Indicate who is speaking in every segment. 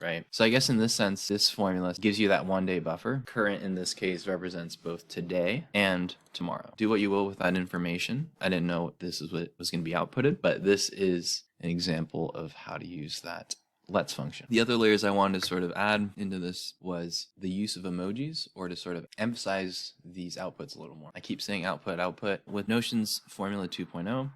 Speaker 1: right? So I guess in this sense, this formula gives you that 1 day buffer. Current in this case represents both today and tomorrow. Do what you will with that information. I didn't know this is what was going to be outputted, but this is an example of how to use that let's function. The other layers I wanted to sort of add into this was the use of emojis, or to sort of emphasize these outputs a little more. I keep saying output, output. With Notion's Formula 2.0,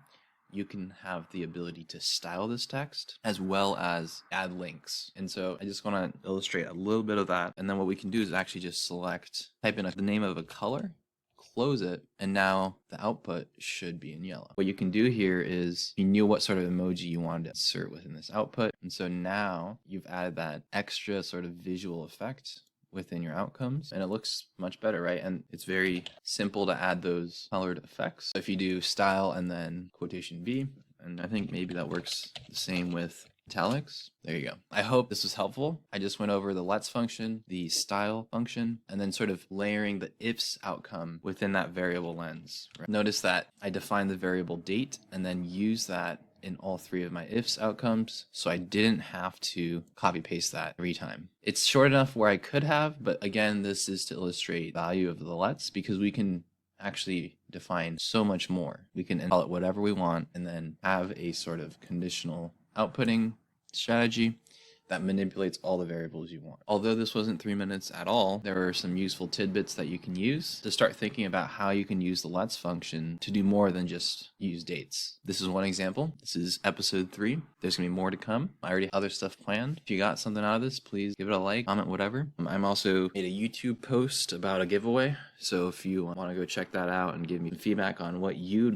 Speaker 1: you can have the ability to style this text as well as add links. And so I just want to illustrate a little bit of that. And then what we can do is actually just type in the name of a color, close it, and now the output should be in yellow. What you can do here is you knew what sort of emoji you wanted to insert within this output. And so now you've added that extra sort of visual effect within your outcomes, and it looks much better, right? And it's very simple to add those colored effects. So if you do style and then quotation V, and I think maybe that works the same with italics. There you go. I hope this was helpful. I just went over the let's function, the style function, and then sort of layering the ifs outcome within that variable lens. Right? Notice that I defined the variable date and then use that in all three of my ifs outcomes, so I didn't have to copy paste that every time. It's short enough where I could have, but again, this is to illustrate the value of the let's, because we can actually define so much more. We can call it whatever we want and then have a sort of conditional outputting strategy that manipulates all the variables you want. Although this wasn't 3 minutes at all, there are some useful tidbits that you can use to start thinking about how you can use the let's function to do more than just use dates. This is one example. This is episode 3. There's gonna be more to come. I already have other stuff planned. If you got something out of this, please give it a like, comment, whatever. I'm also made a YouTube post about a giveaway, so if you want to go check that out and give me feedback on what you'd